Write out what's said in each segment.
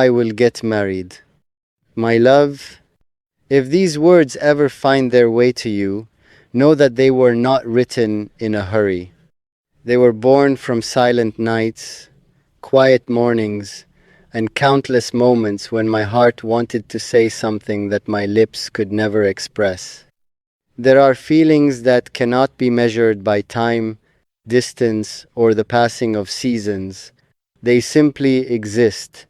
I will get married. My love, if these words ever find their way to you, know that they were not written in a hurry. They were born from silent nights, quiet mornings, and countless moments when my heart wanted to say something that my lips could never express. There are feelings that cannot be measured by time, distance, or the passing of seasons. They simply exist,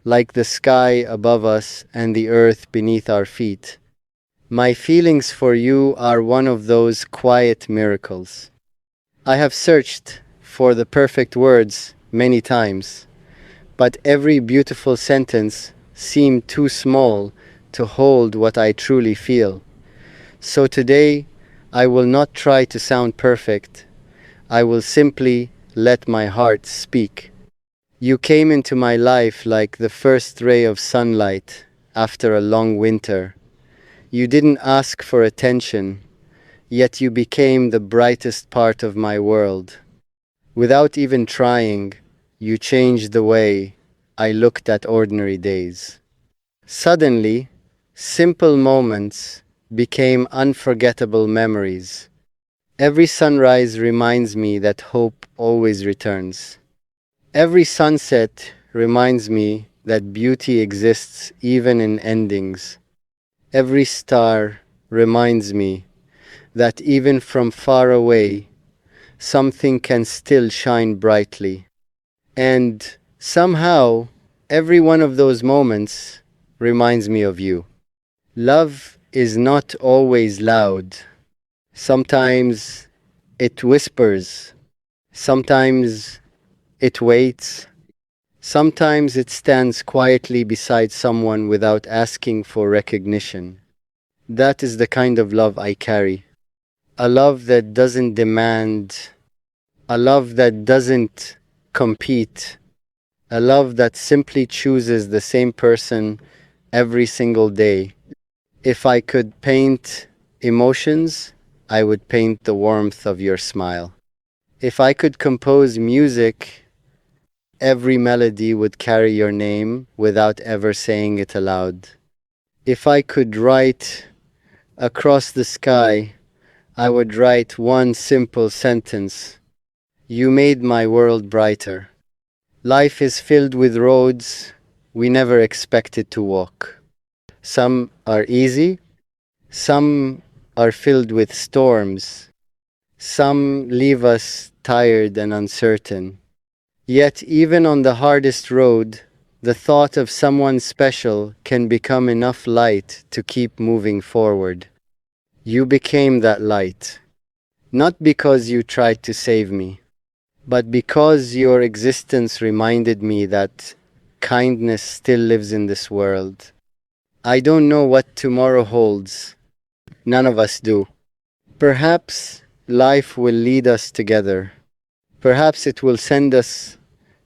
like the sky above us and the earth beneath our feet. My feelings for you are one of those quiet miracles. I have searched for the perfect words many times, but every beautiful sentence seemed too small to hold what I truly feel. So today, I will not try to sound perfect. I will simply let my heart speak. You came into my life like the first ray of sunlight after a long winter. You didn't ask for attention, yet you became the brightest part of my world. Without even trying, you changed the way I looked at ordinary days. Suddenly, simple moments became unforgettable memories. Every sunrise reminds me that hope always returns. Every sunset reminds me that beauty exists even in endings. Every star reminds me that even from far away, something can still shine brightly. And somehow, every one of those moments reminds me of you. Love is not always loud. Sometimes it whispers. Sometimes it waits. Sometimes it stands quietly beside someone without asking for recognition. That is the kind of love I carry. A love that doesn't demand, a love that doesn't compete, a love that simply chooses the same person every single day. If I could paint emotions, I would paint the warmth of your smile. If I could compose music, every melody would carry your name without ever saying it aloud. If I could write across the sky, I would write one simple sentence. You made my world brighter. Life is filled with roads we never expected to walk. Some are easy, some are filled with storms, some leave us tired and uncertain. Yet, even on the hardest road, the thought of someone special can become enough light to keep moving forward. You became that light, not because you tried to save me, but because your existence reminded me that kindness still lives in this world. I don't know what tomorrow holds. None of us do. Perhaps life will lead us together. Perhaps it will send us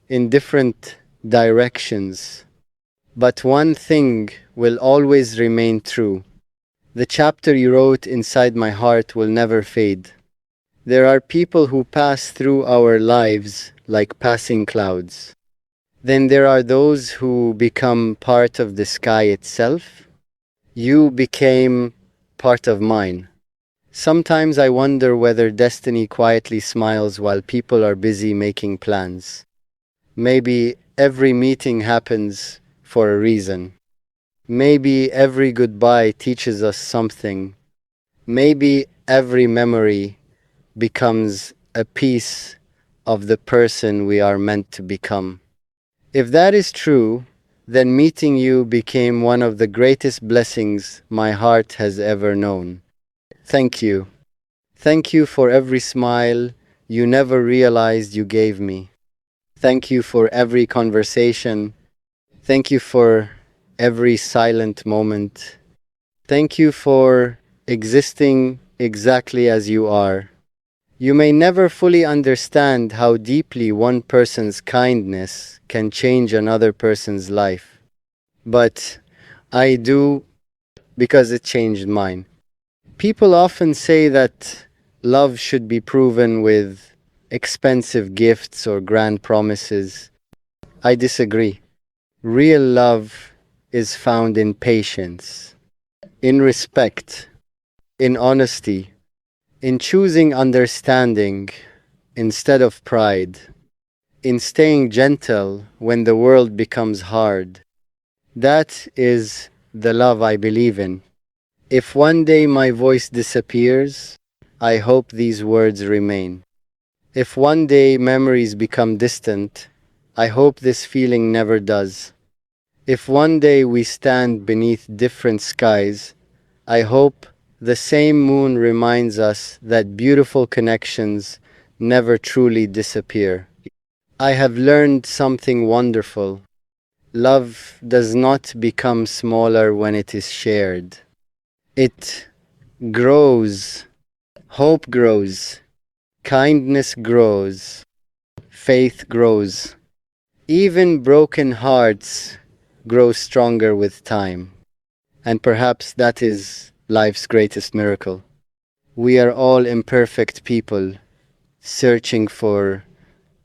in different directions. But one thing will always remain true. The chapter you wrote inside my heart will never fade. There are people who pass through our lives like passing clouds. Then there are those who become part of the sky itself. You became part of mine. Sometimes I wonder whether destiny quietly smiles while people are busy making plans. Maybe every meeting happens for a reason. Maybe every goodbye teaches us something. Maybe every memory becomes a piece of the person we are meant to become. If that is true, then meeting you became one of the greatest blessings my heart has ever known. Thank you. Thank you for every smile you never realized you gave me. Thank you for every conversation. Thank you for every silent moment. Thank you for existing exactly as you are. You may never fully understand how deeply one person's kindness can change another person's life. But I do, because it changed mine. People often say that love should be proven with expensive gifts or grand promises. I disagree. Real love is found in patience, in respect, in honesty, in choosing understanding instead of pride, in staying gentle when the world becomes hard. That is the love I believe in. If one day my voice disappears, I hope these words remain. If one day memories become distant, I hope this feeling never does. If one day we stand beneath different skies, I hope the same moon reminds us that beautiful connections never truly disappear. I have learned something wonderful. Love does not become smaller when it is shared. It grows, hope grows, kindness grows, faith grows. Even broken hearts grow stronger with time. And perhaps that is life's greatest miracle. We are all imperfect people searching for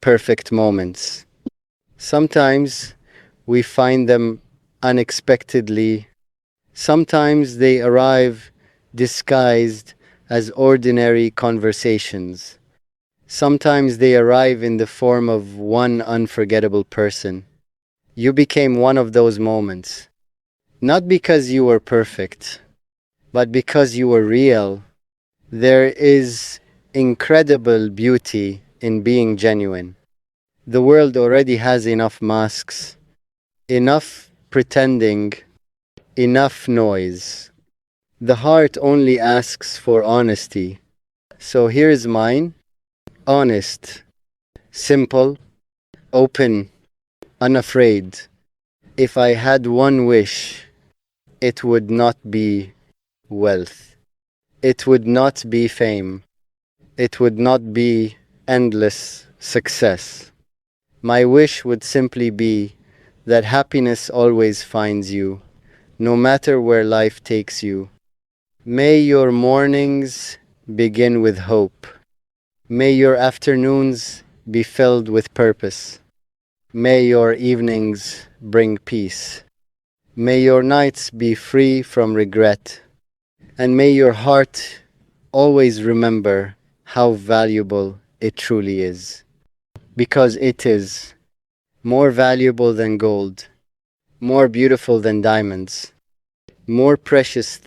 perfect moments. Sometimes we find them unexpectedly. Sometimes they arrive disguised as ordinary conversations. Sometimes they arrive in the form of one unforgettable person. You became one of those moments. Not because you were perfect, but because you were real. There is incredible beauty in being genuine. The world already has enough masks, enough pretending, enough noise. The heart only asks for honesty. So here's mine: honest, simple, open, unafraid. If I had one wish, it would not be wealth. It would not be fame. It would not be endless success. My wish would simply be that happiness always finds you, no matter where life takes you. May your mornings begin with hope. May your afternoons be filled with purpose. May your evenings bring peace. May your nights be free from regret. And may your heart always remember how valuable it truly is. Because it is more valuable than gold, more beautiful than diamonds, more precious